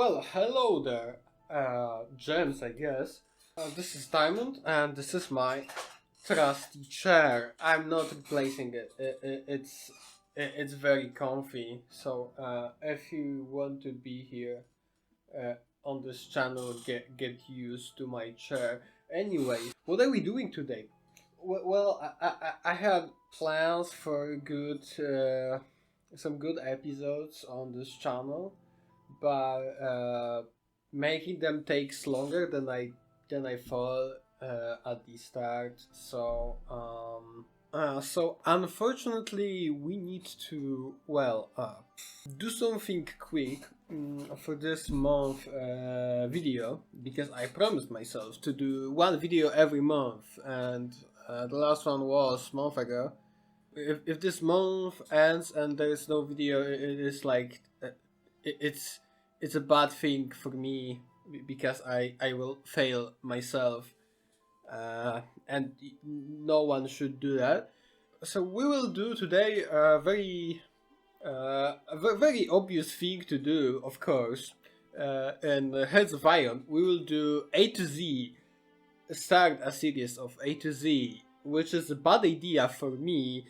Well, hello there, James, I guess. This is Diamond, and this is my trusty chair. I'm not replacing it. It's very comfy. So if you want to be here uh, on this channel, get used to my chair. Anyway, what are we doing today? Well, I had plans for some good episodes on this channel, but making them takes longer than I thought at the start. So unfortunately, we need to do something quick for this month video, because I promised myself to do one video every month, and the last one was a month ago. If this month ends and there is no video, it is like it's a bad thing for me, because I will fail myself, and no one should do that. So we will do today a very obvious thing to do, of course. In Heads of Iron, we will do A to Z, start a series of A to Z, which is a bad idea for me,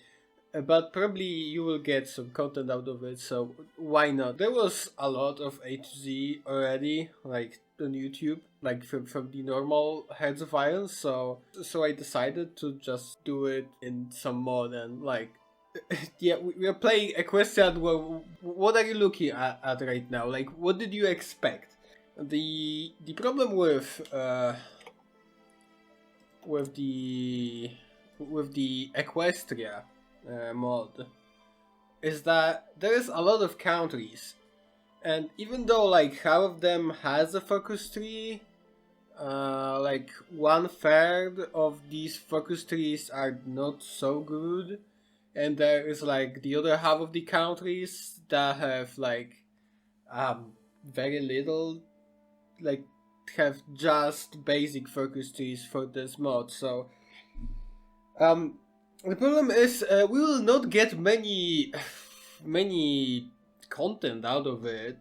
but probably you will get some content out of it, so why not? There was a lot of A to Z already, like on YouTube, like from the normal Heads of Iron, so I decided to just do it in some mod, and like, yeah, we are playing Equestria. What are you looking at right now? Like, what did you expect? The problem with the Equestria mod is that there is a lot of countries, and even though like half of them has a focus tree, like 1/3 of these focus trees are not so good, and there is like the other half of the countries that have like very little, like have just basic focus trees for this mod. So the problem is we will not get many content out of it.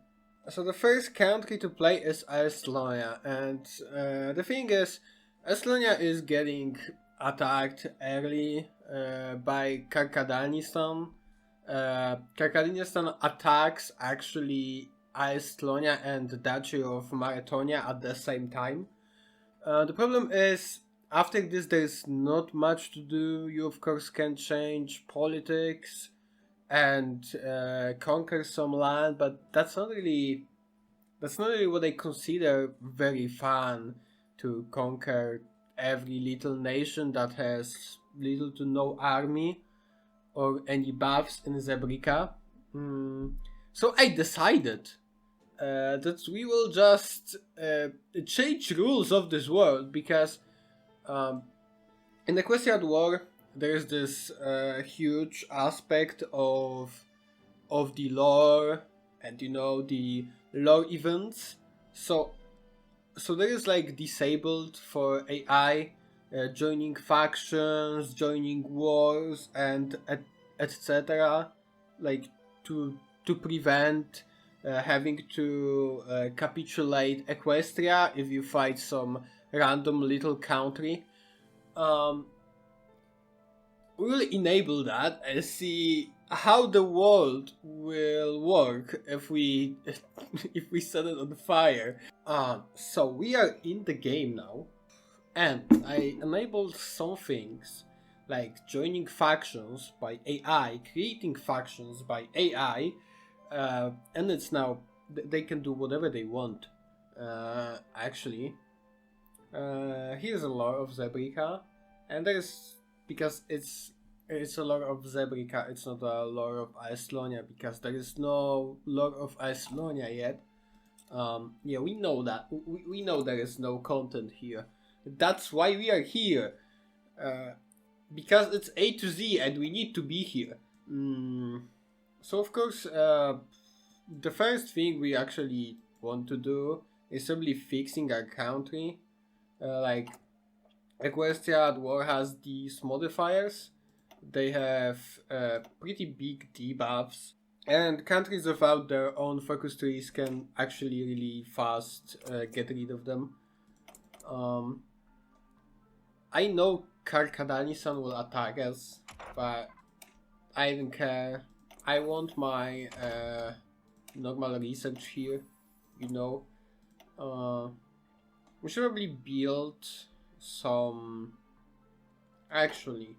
So the first country to play is Aestlonia, and the thing is, Aestlonia is getting attacked early by Karkadanistan. Karkadanistan attacks actually Aestlonia and the Duchy of Maratonia at the same time. The problem is, after this, there's not much to do. You of course can change politics and conquer some land, but that's not really what I consider very fun, to conquer every little nation that has little to no army or any buffs in Zebrica. So I decided that we will just change rules of this world, because in the Equestrian War, there is this huge aspect of the lore, and the lore events. So there is like disabled for AI joining factions, joining wars, and etc. Like to prevent having to capitulate Equestria if you fight some random little country. We will enable that and see how the world will work if we set it on fire. So we are in the game now, and I enabled some things like joining factions by AI, creating factions by AI, and it's now they can do whatever they want. Actually, here's a lore of Zebrica, and there's, because it's a lore of Zebrica, it's not a lore of Aestlonia, because there is no lore of Aestlonia yet. Yeah, we know that. We know there is no content here. That's why we are here. Because it's A to Z and we need to be here. So of course, the first thing we actually want to do is simply fixing our country. Like, Equestria at War has these modifiers. They have pretty big debuffs, And countries without their own focus trees can actually really fast get rid of them. I know Karkadani-san will attack us, but I don't care. I want my normal research here, you know. We should probably build some... Actually,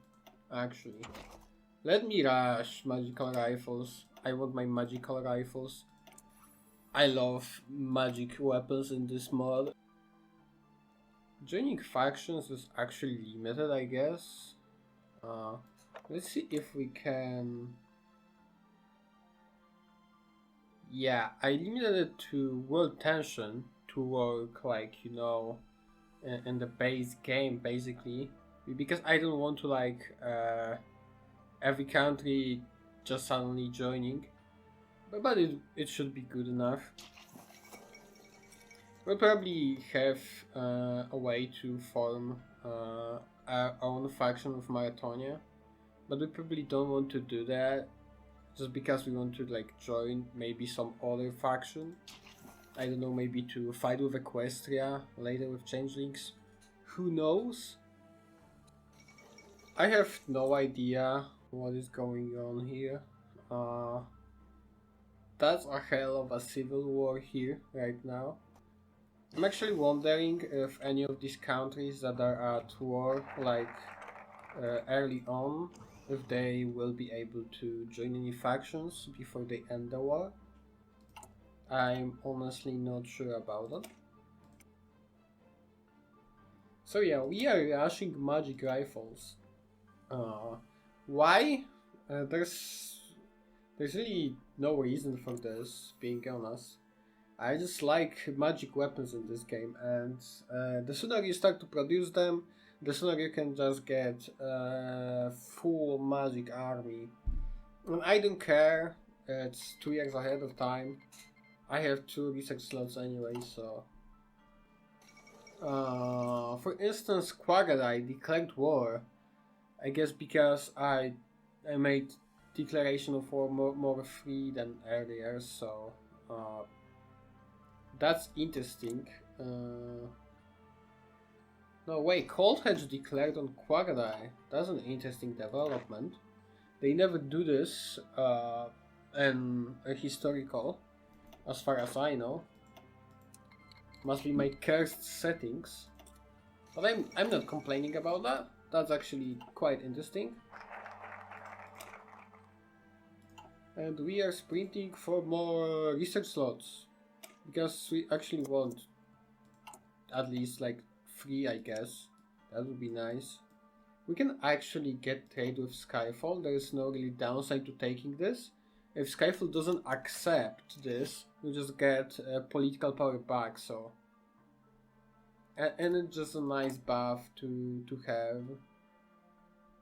let me rush magical rifles. I want my magical rifles. I love magic weapons in this mod. Joining factions is actually limited, I guess. Let's see if we can... Yeah, I limited it to world tension to work, like, you know, in the base game, basically. Because I don't want to, like, every country just suddenly joining. But it should be good enough. We'll probably have a way to form our own faction of Maratonia. But we probably don't want to do that. Just because we want to, like, join maybe some other faction. I don't know, maybe to fight with Equestria later with changelings. Who knows? I have no idea what is going on here. That's a hell of a civil war here right now. I'm actually wondering if any of these countries that are at war, like early on, if they will be able to join any factions before they end the war. I'm honestly not sure about that. So yeah, we are rushing magic rifles. Why? There's really no reason for this, being honest. I just like magic weapons in this game, and the sooner you start to produce them, the sooner you can just get a full magic army. And I don't care, it's 2 years ahead of time. I have 2 research slots anyway, so... for instance, Quagadai declared war. I guess because I made declaration of war more free than earlier, so... that's interesting. No, wait, Cold Hedge declared on Quagadai. That's an interesting development. They never do this in a historical, as far as I know. Must be my cursed settings. But I'm not complaining about that. That's actually quite interesting. And we are sprinting for more research slots. Because we actually want at least like 3, I guess. That would be nice. We can actually get trade with Skyfall. There is no really downside to taking this. If Skyfall doesn't accept this, we just get political power back, so... And it's just a nice buff to have.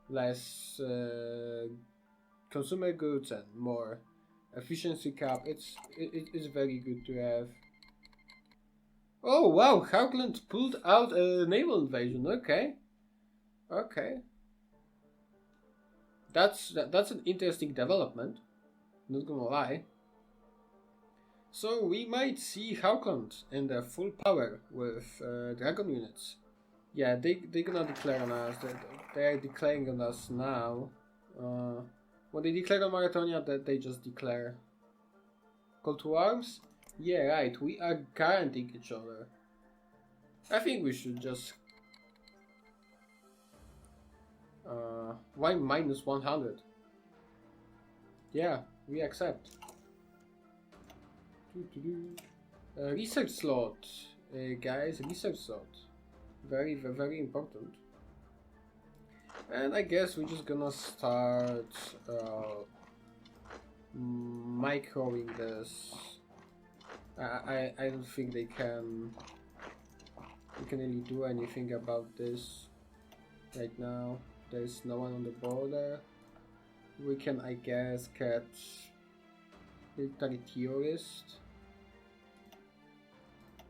Less consumer goods and more efficiency cap. It's very good to have. Oh wow, Hauckland pulled out a naval invasion. Okay. That's an interesting development. Not gonna lie. So we might see Hauckland in their full power with dragon units. Yeah, they're gonna declare on us. They're declaring on us now. When they declare on Maratonia, that they just declare. Call to arms? Yeah, right. We are guaranteeing each other. I think we should just... why minus 100? Yeah, we accept. Research slot. Guys, research slot. Very important. And I guess we're just gonna start microwing this. I don't think we can really do anything about this right now. There's no one on the border. We can, I guess, get military terrorist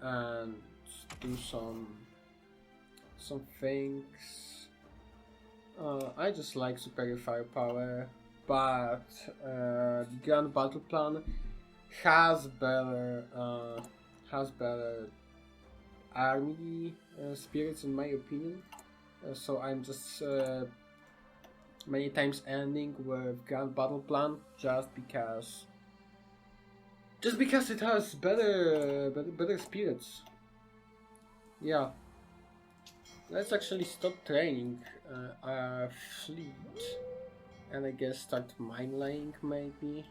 and do some things. I just like superior firepower. but the Grand Battle Plan has better army spirits in my opinion. So I'm just many times ending with Grand Battle Plan just because it has better spirits. Yeah. Let's actually stop training our fleet and I guess start mine laying maybe.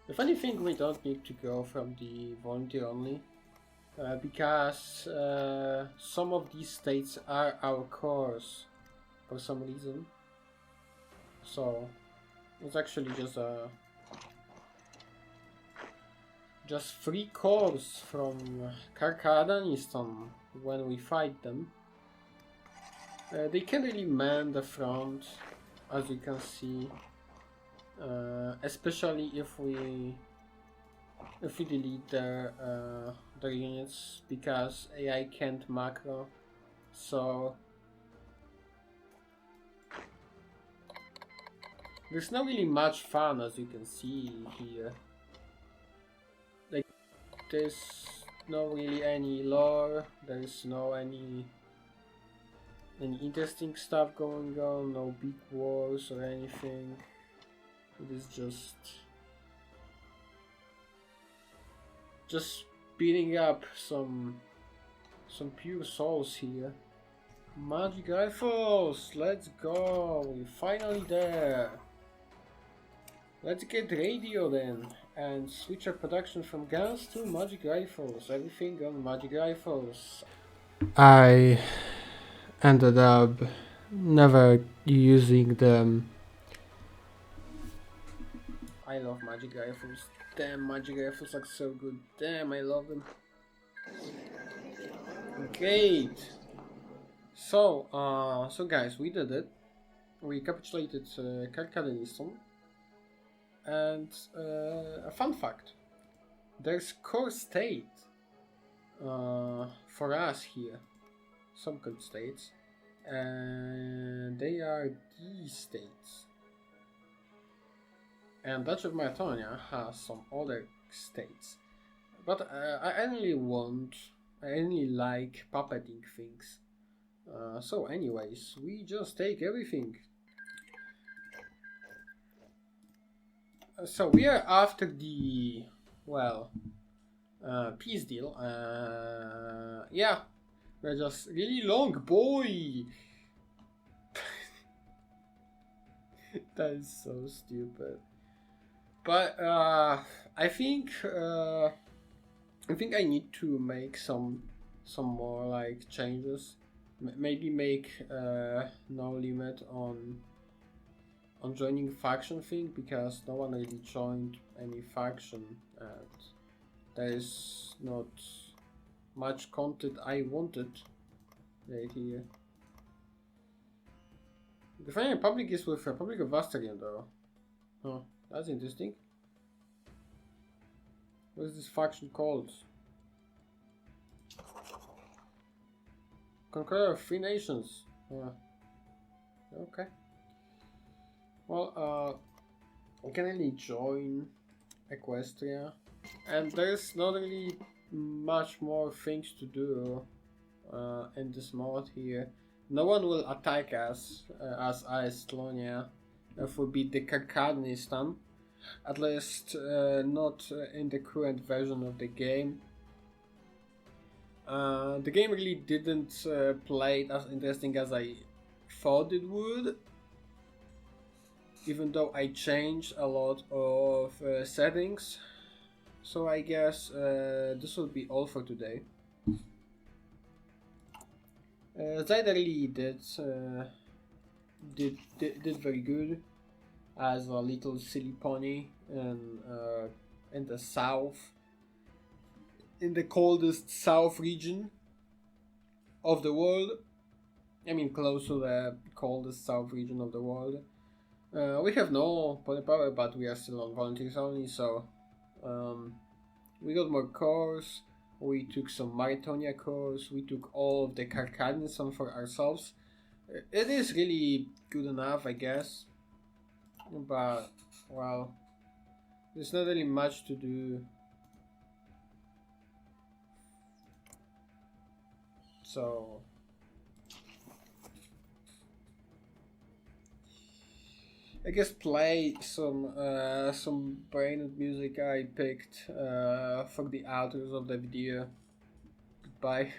The funny thing, we don't need to go from the volunteer only because some of these states are our cores for some reason. So it's actually just 3 cores from Karkadanistan when we fight them. They can't really man the front, as you can see, especially if we delete their units because AI can't macro. So there's not really much fun, as you can see here. Like, there's not really any lore, there's no any interesting stuff going on, no big wars or anything. It is just beating up some pure souls here. Magic rifles, let's go, we're finally there. Let's get radio then and switch our production from guns to magic rifles. Everything on magic rifles. I ended up never using them. I love magic rifles. Damn, magic rifles are so good. Damn, I love them. Great. So guys, we did it. We capitulated Karkadanistan. And a fun fact, there's core state for us here, some good states, and they are these states. And Dutch of Estonia has some other states, but I only like puppeting things. So anyways, we just take everything. So we are after the, well, peace deal. Yeah, we're just really long, boy. That is so stupid. But I think I need to make some more like changes. Maybe make no limit on joining faction thing, because no one really joined any faction and there is not much content I wanted right here. The final republic is with Republic of Astarion though. Huh, that's interesting. What is this faction called? Conqueror of 3 nations. Okay. Well, I can only join Equestria, and there's not really much more things to do in this mod here. No one will attack us as Aestlonia if we beat the Karkadanistan, at least not in the current version of the game. The game really didn't play it as interesting as I thought it would, even though I changed a lot of settings. So I guess this will be all for today. Zyda really did very good as a little silly pony in the south, in the coldest south region of the world. I mean, close to the coldest south region of the world. We have no power, but we are still on volunteers only, so we got more cores, we took some Maritonia cores, we took all of the Karkadanistan for ourselves. It is really good enough, I guess. but well, there's not really much to do. So I guess play some brain music I picked for the outros of the video. Goodbye.